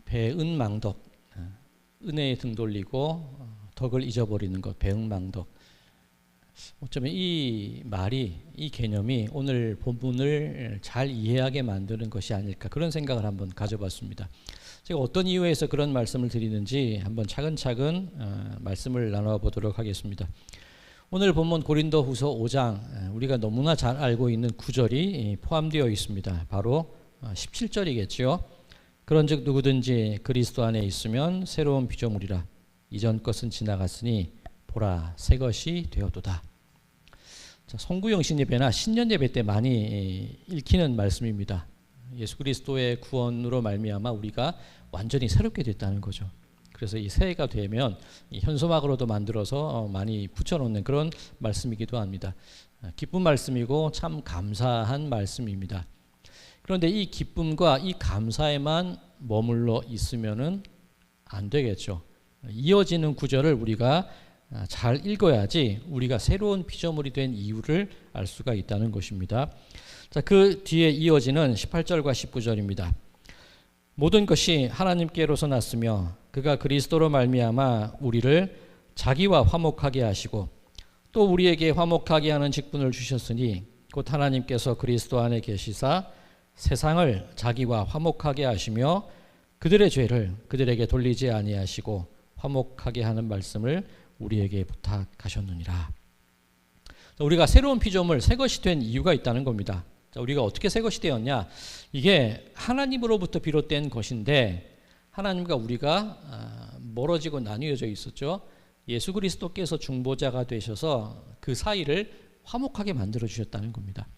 배은망덕, 은혜에 등 돌리고 덕을 잊어버리는 것, 배은망덕. 어쩌면 이 말이, 이 개념이 오늘 본문을 잘 이해하게 만드는 것이 아닐까, 그런 생각을 한번 가져봤습니다. 제가 어떤 이유에서 그런 말씀을 드리는지 한번 차근차근 말씀을 나눠 보도록 하겠습니다. 오늘 본문 고린도후서 5장, 우리가 너무나 잘 알고 있는 구절이 포함되어 있습니다. 바로 17절이겠죠. 그런즉 누구든지 그리스도 안에 있으면 새로운 피조물이라. 이전 것은 지나갔으니 보라 새 것이 되었도다. 성구영신 예배나 신년 예배 때 많이 읽히는 말씀입니다. 예수 그리스도의 구원으로 말미암아 우리가 완전히 새롭게 됐다는 거죠. 그래서 이 새해가 되면 이 현수막으로도 만들어서 많이 붙여놓는 그런 말씀이기도 합니다. 기쁜 말씀이고 참 감사한 말씀입니다. 그런데 이 기쁨과 이 감사에만 머물러 있으면은 안 되겠죠. 이어지는 구절을 우리가 잘 읽어야지 우리가 새로운 피조물이 된 이유를 알 수가 있다는 것입니다. 자, 그 뒤에 이어지는 18절과 19절입니다. 모든 것이 하나님께로서 났으며 그가 그리스도로 말미암아 우리를 자기와 화목하게 하시고 또 우리에게 화목하게 하는 직분을 주셨으니 곧 하나님께서 그리스도 안에 계시사 세상을 자기와 화목하게 하시며 그들의 죄를 그들에게 돌리지 아니하시고 화목하게 하는 말씀을 우리에게 부탁하셨느니라. 우리가 새로운 피조물, 새 것이 된 이유가 있다는 겁니다. 자, 우리가 어떻게 새 것이 되었냐? 이게 하나님으로부터 비롯된 것인데 하나님과 우리가 멀어지고 나뉘어져 있었죠. 예수 그리스도께서 중보자가 되셔서 그 사이를 화목하게 만들어 주셨다는 겁니다.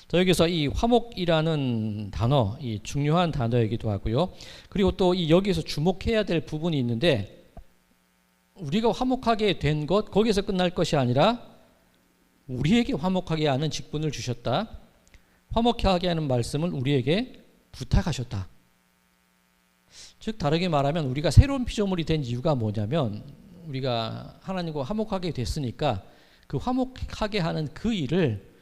자, 여기서 이 화목이라는 단어, 이 중요한 단어이기도 하고요. 그리고 또 이 여기서 주목해야 될 부분이 있는데 우리가 화목하게 된 것, 거기서 끝날 것이 아니라 우리에게 화목하게 하는 직분을 주셨다. 화목하게 하는 말씀을 우리에게 부탁하셨다. 즉 다르게 말하면 우리가 새로운 피조물이 된 이유가 뭐냐면 우리가 하나님과 화목하게 됐으니까 그 화목하게 하는 그 일을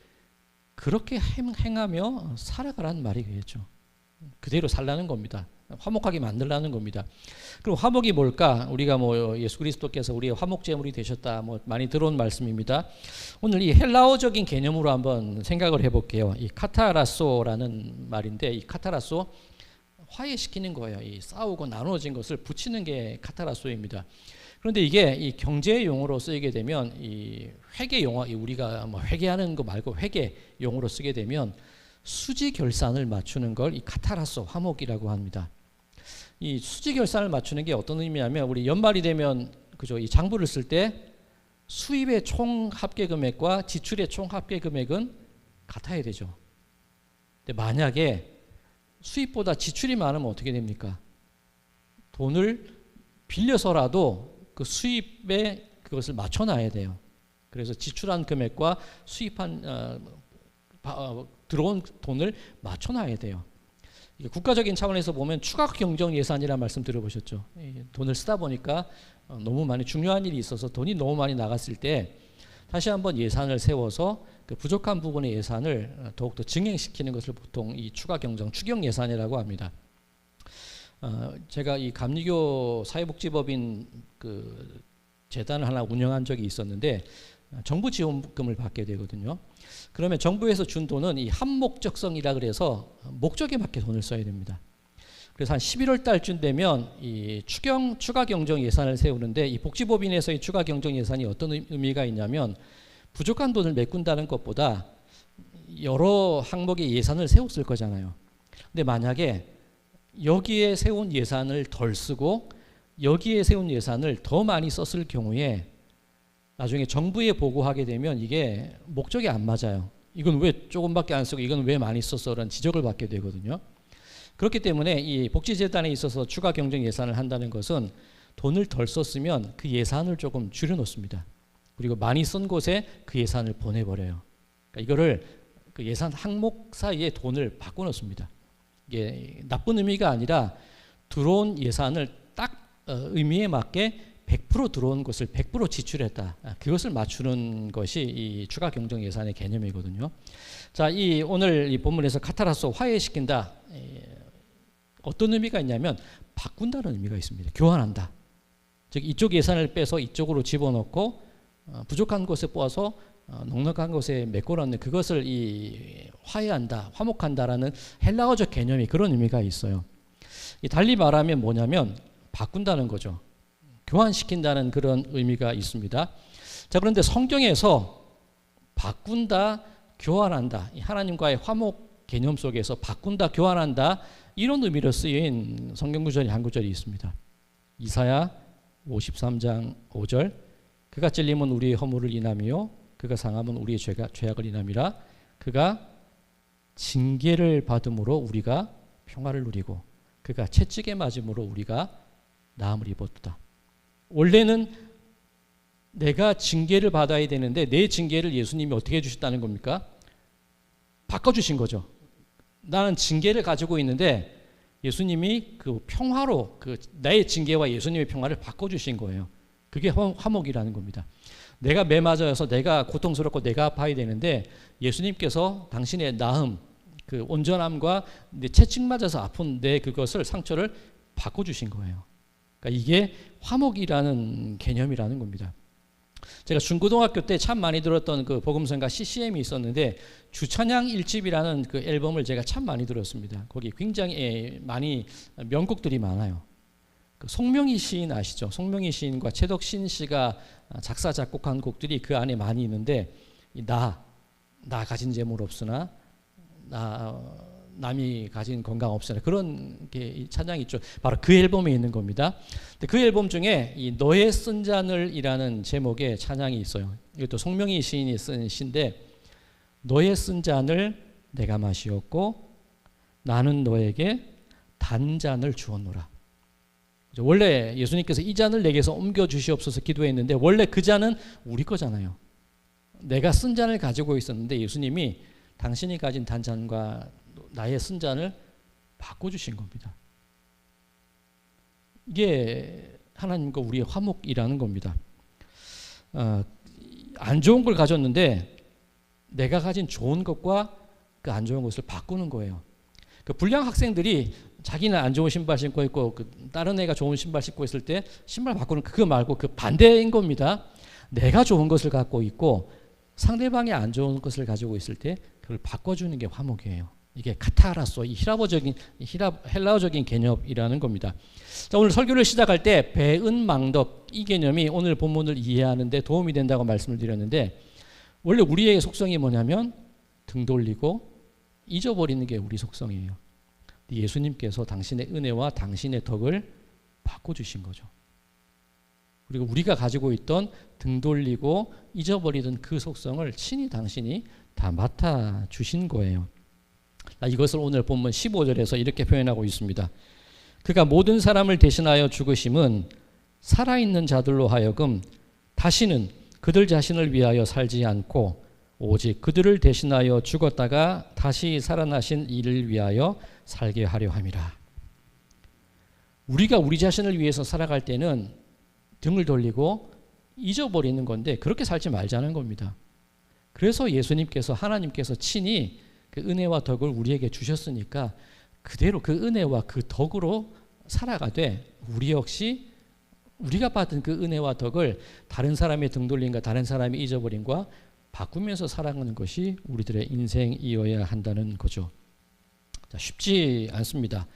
그렇게 행하며 살아가라는 말이겠죠. 그대로 살라는 겁니다. 화목하게 만들라는 겁니다. 그럼 화목이 뭘까? 우리가 예수 그리스도께서 우리의 화목제물이 되셨다, 많이 들어온 말씀입니다. 오늘 이 헬라어적인 개념으로 한번 생각을 해볼게요. 이 카타라소라는 말인데, 이 카타라소 화해시키는 거예요. 이 싸우고 나누어진 것을 붙이는 게 카타라소입니다. 그런데 이게 이 경제 용어로 쓰이게 되면 이 회계 용어, 우리가 회계하는 거 말고 회계 용어로 쓰게 되면 수지 결산을 맞추는 걸 이 카타라소 화목이라고 합니다. 이 수지 결산을 맞추는 게 어떤 의미냐면 우리 연말이 되면 그죠, 이 장부를 쓸 때 수입의 총 합계 금액과 지출의 총 합계 금액은 같아야 되죠. 근데 만약에 수입보다 지출이 많으면 어떻게 됩니까? 돈을 빌려서라도 그 수입에 그것을 맞춰놔야 돼요. 그래서 지출한 금액과 수입한 들어온 돈을 맞춰놔야 돼요. 국가적인 차원에서 보면 추가 경정 예산이라는 말씀 들어보셨죠? 돈을 쓰다 보니까 너무 많이 중요한 일이 있어서 돈이 너무 많이 나갔을 때 다시 한번 예산을 세워서 그 부족한 부분의 예산을 더욱더 증액시키는 것을 보통 이 추가 경정, 추경 예산이라고 합니다. 제가 이 감리교 사회복지법인 그 재단을 하나 운영한 적이 있었는데 정부 지원금을 받게 되거든요. 그러면 정부에서 준 돈은 이 한목적성이라 그래서 목적에 맞게 돈을 써야 됩니다. 그래서 한 11월 달쯤 되면 이 추가 경정 예산을 세우는데 이 복지법인에서의 추가 경정 예산이 어떤 의미가 있냐면 부족한 돈을 메꾼다는 것보다 여러 항목의 예산을 세웠을 거잖아요. 근데 만약에 여기에 세운 예산을 덜 쓰고 여기에 세운 예산을 더 많이 썼을 경우에 나중에 정부에 보고하게 되면 이게 목적이 안 맞아요. 이건 왜 조금밖에 안 쓰고 이건 왜 많이 썼어? 라는 지적을 받게 되거든요. 그렇기 때문에 이 복지재단에 있어서 추가 경정 예산을 한다는 것은 돈을 덜 썼으면 그 예산을 조금 줄여놓습니다. 그리고 많이 쓴 곳에 그 예산을 보내버려요. 그러니까 이거를 그 예산 항목 사이에 돈을 바꿔놓습니다. 이게 나쁜 의미가 아니라 들어온 예산을 딱 의미에 맞게 100% 들어온 것을 100% 지출했다. 그것을 맞추는 것이 이 추가 경정 예산의 개념이거든요. 자, 이 오늘 이 본문에서 카타라소 화해시킨다. 어떤 의미가 있냐면 바꾼다는 의미가 있습니다. 교환한다. 즉 이쪽 예산을 빼서 이쪽으로 집어넣고 부족한 곳에 뽑아서 넉넉한 곳에 메꿔놓는 그것을 이 화해한다, 화목한다라는 헬라어적 개념이 그런 의미가 있어요. 달리 말하면 뭐냐면 바꾼다는 거죠. 교환시킨다는 그런 의미가 있습니다. 자, 그런데 성경에서 바꾼다, 교환한다, 하나님과의 화목 개념 속에서 바꾼다, 교환한다 이런 의미로 쓰인 성경 구절이 한 구절이 있습니다. 이사야 53장 5절 그가 찔림은 우리의 허물을 인함이요 그가 상함은 우리의 죄악을 인함이라. 그가 징계를 받음으로 우리가 평화를 누리고 그가 채찍에 맞음으로 우리가 나음을 입었다. 원래는 내가 징계를 받아야 되는데 내 징계를 예수님이 어떻게 해주셨다는 겁니까? 바꿔주신 거죠. 나는 징계를 가지고 있는데 예수님이 그 평화로 그 나의 징계와 예수님의 평화를 바꿔주신 거예요. 그게 화목이라는 겁니다. 내가 매 맞아서 내가 고통스럽고 내가 아파야 되는데 예수님께서 당신의 나음, 그 온전함과 내 채찍 맞아서 아픈 내 그것을 상처를 바꿔주신 거예요. 그러니까 이게 화목이라는 개념이라는 겁니다. 제가 중고등학교 때 참 많이 들었던 그 복음성가 CCM이 있었는데 주찬양 1집이라는 그 앨범을 제가 참 많이 들었습니다. 거기 굉장히 많이 명곡들이 많아요. 그 송명희 시인 아시죠? 송명희 시인과 최덕신 씨가 작사 작곡한 곡들이 그 안에 많이 있는데 나 가진 재물 없으나 남이 가진 건강 없으나 그런 게 찬양이 있죠. 바로 그 앨범에 있는 겁니다. 근데 그 앨범 중에 이 너의 쓴 잔을이라는 제목의 찬양이 있어요. 이것도 송명희 시인이 쓴 시인데 너의 쓴 잔을 내가 마시었고 나는 너에게 단 잔을 주었노라. 원래 예수님께서 이 잔을 내게서 옮겨 주시옵소서 기도했는데 원래 그 잔은 우리 거잖아요. 내가 쓴 잔을 가지고 있었는데 예수님이 당신이 가진 단잔과 나의 쓴 잔을 바꿔주신 겁니다. 이게 하나님과 우리의 화목이라는 겁니다. 안 좋은 걸 가졌는데 내가 가진 좋은 것과 그 안 좋은 것을 바꾸는 거예요. 그 불량 학생들이 자기는 안 좋은 신발 신고 있고 그 다른 애가 좋은 신발 신고 있을 때 신발 바꾸는 그거 말고 그 반대인 겁니다. 내가 좋은 것을 갖고 있고 상대방이 안 좋은 것을 가지고 있을 때 그걸 바꿔주는 게 화목이에요. 이게 카타라소, 이 헬라어적인 개념이라는 겁니다. 자, 오늘 설교를 시작할 때 배은망덕 이 개념이 오늘 본문을 이해하는 데 도움이 된다고 말씀을 드렸는데 원래 우리의 속성이 뭐냐면 등 돌리고 잊어버리는 게 우리 속성이에요. 예수님께서 당신의 은혜와 당신의 덕을 바꿔주신 거죠. 그리고 우리가 가지고 있던 등 돌리고 잊어버리던 그 속성을 친히 당신이 다 맡아주신 거예요. 이것을 오늘 본문 15절에서 이렇게 표현하고 있습니다. 그가 모든 사람을 대신하여 죽으심은 살아있는 자들로 하여금 다시는 그들 자신을 위하여 살지 않고 오직 그들을 대신하여 죽었다가 다시 살아나신 이를 위하여 살게 하려 함이라. 우리가 우리 자신을 위해서 살아갈 때는 등을 돌리고 잊어버리는 건데 그렇게 살지 말자는 겁니다. 그래서 예수님께서 하나님께서 친히 그 은혜와 덕을 우리에게 주셨으니까 그대로 그 은혜와 그 덕으로 살아가되 우리 역시 우리가 받은 그 은혜와 덕을 다른 사람의 등 돌림과 다른 사람의 잊어버림과 바꾸면서 살아가는 것이 우리들의 인생이어야 한다는 거죠. 자, 쉽지 않습니다.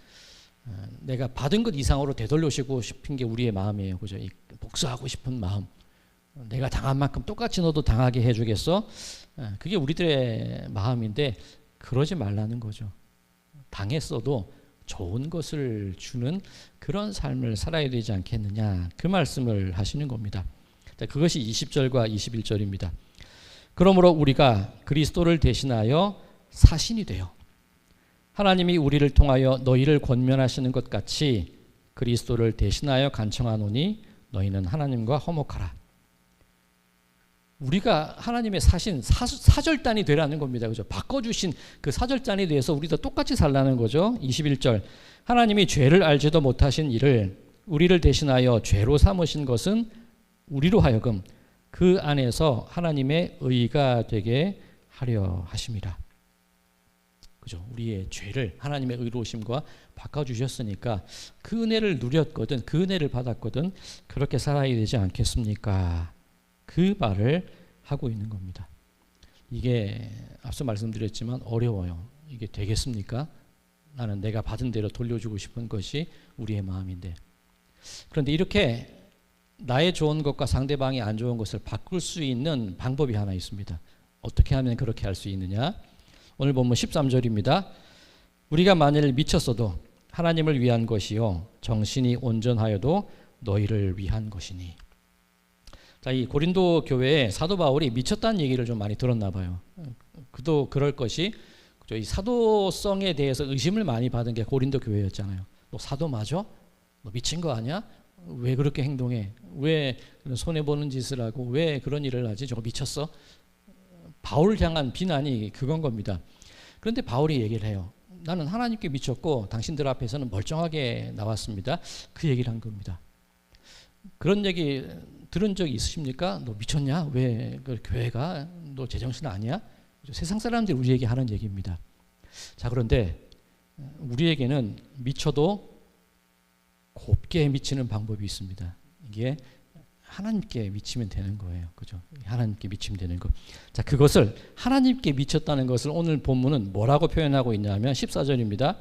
내가 받은 것 이상으로 되돌려주고 싶은 게 우리의 마음이에요. 그죠? 복수하고 싶은 마음. 내가 당한 만큼 똑같이 너도 당하게 해주겠어? 그게 우리들의 마음인데 그러지 말라는 거죠. 당했어도 좋은 것을 주는 그런 삶을 살아야 되지 않겠느냐 그 말씀을 하시는 겁니다. 자, 그것이 20절과 21절입니다. 그러므로 우리가 그리스도를 대신하여 사신이 되어 하나님이 우리를 통하여 너희를 권면하시는 것 같이 그리스도를 대신하여 간청하노니 너희는 하나님과 화목하라. 우리가 하나님의 사신 사절단이 되라는 겁니다. 그죠? 바꿔주신 그 사절단에 대해서 우리도 똑같이 살라는 거죠. 21절 하나님이 죄를 알지도 못하신 이를 우리를 대신하여 죄로 삼으신 것은 우리로 하여금 그 안에서 하나님의 의가 되게 하려 하심이라. 그죠? 우리의 죄를 하나님의 의로우심과 바꿔주셨으니까 그 은혜를 누렸거든, 그 은혜를 받았거든 그렇게 살아야 되지 않겠습니까? 그 말을 하고 있는 겁니다. 이게 앞서 말씀드렸지만 어려워요. 이게 되겠습니까? 나는 내가 받은 대로 돌려주고 싶은 것이 우리의 마음인데, 그런데 이렇게 나의 좋은 것과 상대방이 안 좋은 것을 바꿀 수 있는 방법이 하나 있습니다. 어떻게 하면 그렇게 할 수 있느냐? 오늘 본문 13절입니다. 우리가 만일 미쳤어도 하나님을 위한 것이요 정신이 온전하여도 너희를 위한 것이니. 자, 이 고린도 교회에 사도 바울이 미쳤다는 얘기를 좀 많이 들었나 봐요. 그도 그럴 것이, 이 사도성에 대해서 의심을 많이 받은 게 고린도 교회였잖아요. 너 사도 맞아? 너 미친 거 아니야? 왜 그렇게 행동해? 왜 손해보는 짓을 하고 왜 그런 일을 하지? 저거 미쳤어? 바울을 향한 비난이 그건 겁니다. 그런데 바울이 얘기를 해요. 나는 하나님께 미쳤고 당신들 앞에서는 멀쩡하게 나왔습니다. 그 얘기를 한 겁니다. 그런 얘기 들은 적 있으십니까? 너 미쳤냐? 왜 그 교회가 너 제정신 아니야? 세상 사람들이 우리에게 하는 얘기입니다. 자, 그런데 우리에게는 미쳐도 곱게 미치는 방법이 있습니다. 이게 하나님께 미치면 되는 거예요. 그죠? 하나님께 미치면 되는 거. 자, 그것을 하나님께 미쳤다는 것을 오늘 본문은 뭐라고 표현하고 있냐면 14절입니다.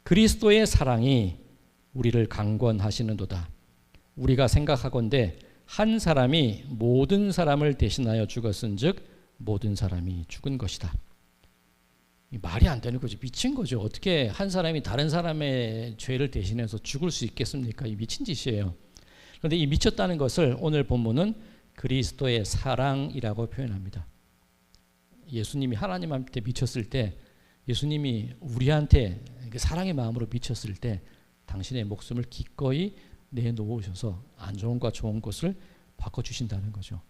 그리스도의 사랑이 우리를 강권하시는도다. 우리가 생각하건대 한 사람이 모든 사람을 대신하여 죽었은즉 모든 사람이 죽은 것이다. 말이 안 되는 거죠. 미친 거죠. 어떻게 한 사람이 다른 사람의 죄를 대신해서 죽을 수 있겠습니까? 이 미친 짓이에요. 그런데 이 미쳤다는 것을 오늘 본문은 그리스도의 사랑이라고 표현합니다. 예수님이 하나님한테 미쳤을 때, 예수님이 우리한테 사랑의 마음으로 미쳤을 때 당신의 목숨을 기꺼이 내놓으셔서 안 좋은 것과 좋은 것을 바꿔주신다는 거죠.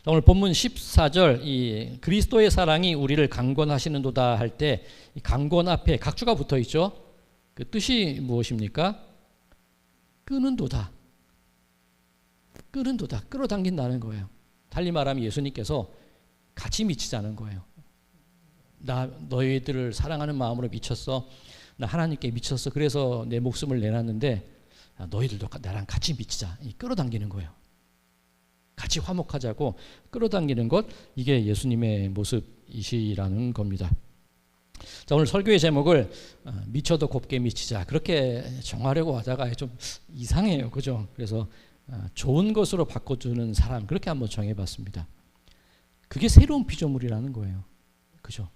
오늘 본문 14절, 이 그리스도의 사랑이 우리를 강권하시는도다 할 때 이 강권 앞에 각주가 붙어 있죠. 그 뜻이 무엇입니까? 끄는도다. 끄는도다. 끌어당긴다는 거예요. 달리 말하면 예수님께서 같이 미치자는 거예요. 나 너희들을 사랑하는 마음으로 미쳤어. 나 하나님께 미쳤어. 그래서 내 목숨을 내놨는데 너희들도 나랑 같이 미치자. 끌어당기는 거예요. 같이 화목하자고 끌어당기는 것, 이게 예수님의 모습이시라는 겁니다. 자, 오늘 설교의 제목을 미쳐도 곱게 미치자, 그렇게 정하려고 하다가 좀 이상해요. 그죠? 그래서 좋은 것으로 바꿔주는 사람, 그렇게 한번 정해봤습니다. 그게 새로운 피조물이라는 거예요. 그죠?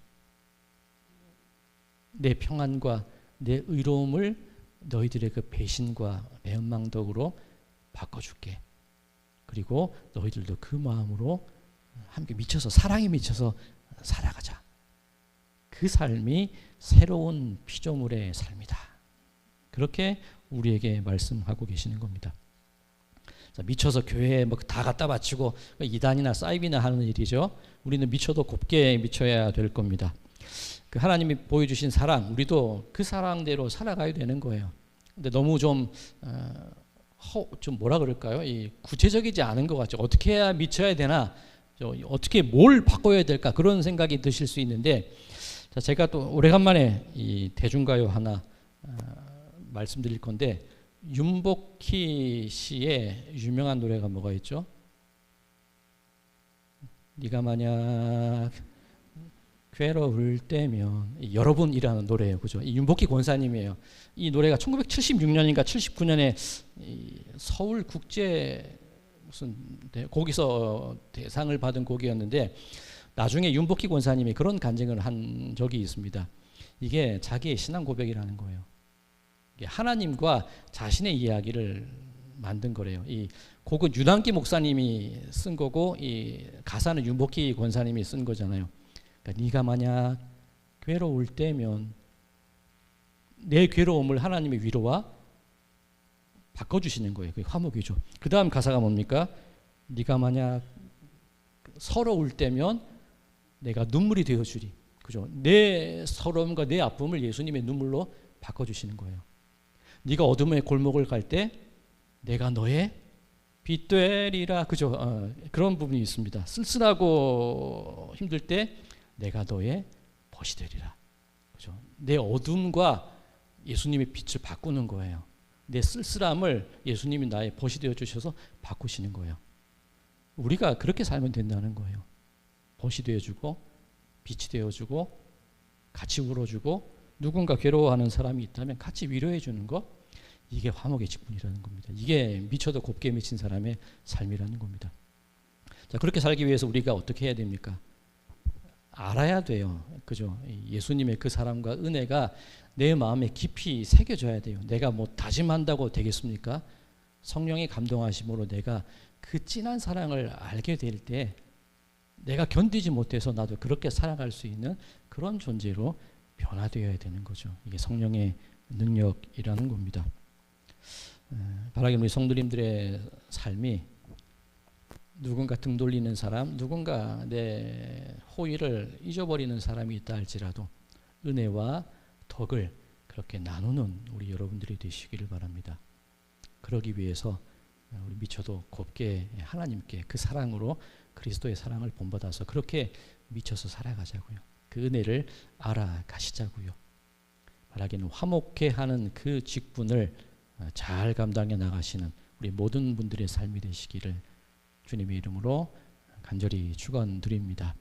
내 평안과 내 의로움을 너희들의 그 배신과 배은망덕으로 바꿔줄게. 그리고 너희들도 그 마음으로 함께 미쳐서, 사랑에 미쳐서 살아가자. 그 삶이 새로운 피조물의 삶이다. 그렇게 우리에게 말씀하고 계시는 겁니다. 자, 미쳐서 교회에 뭐 다 갖다 바치고 이단이나 사이비나 하는 일이죠. 우리는 미쳐도 곱게 미쳐야 될 겁니다. 그 하나님이 보여주신 사랑, 우리도 그 사랑대로 살아가야 되는 거예요. 근데 너무 좀 뭐라 그럴까요? 이 구체적이지 않은 것 같죠. 어떻게 해야 미쳐야 되나? 어떻게 뭘 바꿔야 될까? 그런 생각이 드실 수 있는데, 자, 제가 또 오래간만에 이 대중가요 하나 말씀드릴 건데, 윤복희 씨의 유명한 노래가 뭐가 있죠? 네가 만약 괴로울 때면, 여러분이라는 노래예요. 그죠? 이 윤복희 권사님이에요. 이 노래가 1976년인가 79년에 서울 국제 무슨 거기서 대상을 받은 곡이었는데, 나중에 윤복희 권사님이 그런 간증을 한 적이 있습니다. 이게 자기의 신앙 고백이라는 거예요. 이게 하나님과 자신의 이야기를 만든 거래요. 이 곡은 유단기 목사님이 쓴 거고, 이 가사는 윤복희 권사님이 쓴 거잖아요. 그러니까 네가 만약 괴로울 때면, 내 괴로움을 하나님의 위로와 바꿔주시는 거예요. 그게 화목이죠. 그 다음 가사가 뭡니까? 네가 만약 서러울 때면 내가 눈물이 되어주리. 그죠? 내 서러움과 내 아픔을 예수님의 눈물로 바꿔주시는 거예요. 네가 어둠의 골목을 갈 때 내가 너의 빛 되리라. 그죠? 그런 부분이 있습니다. 쓸쓸하고 힘들 때 내가 너의 벗이 되리라. 그죠? 내 어둠과 예수님의 빛을 바꾸는 거예요. 내 쓸쓸함을 예수님이 나의 벗이 되어 주셔서 바꾸시는 거예요. 우리가 그렇게 살면 된다는 거예요. 벗이 되어주고 빛이 되어주고 같이 울어주고 누군가 괴로워하는 사람이 있다면 같이 위로해 주는 것, 이게 화목의 직분이라는 겁니다. 이게 미쳐도 곱게 미친 사람의 삶이라는 겁니다. 자, 그렇게 살기 위해서 우리가 어떻게 해야 됩니까? 알아야 돼요. 그죠? 예수님의 그 사랑과 은혜가 내 마음에 깊이 새겨져야 돼요. 내가 뭐 다짐한다고 되겠습니까? 성령의 감동하심으로 내가 그 진한 사랑을 알게 될 때 내가 견디지 못해서 나도 그렇게 살아갈 수 있는 그런 존재로 변화되어야 되는 거죠. 이게 성령의 능력이라는 겁니다. 바라기는 우리 성도님들의 삶이 누군가 등 돌리는 사람, 누군가 내 호의를 잊어버리는 사람이 있다 할지라도 은혜와 덕을 그렇게 나누는 우리 여러분들이 되시기를 바랍니다. 그러기 위해서 우리 미쳐도 곱게 하나님께 그 사랑으로 그리스도의 사랑을 본받아서 그렇게 미쳐서 살아가자고요. 그 은혜를 알아가시자고요. 바라기는 화목해 하는 그 직분을 잘 감당해 나가시는 우리 모든 분들의 삶이 되시기를 주님의 이름으로 간절히 축원드립니다.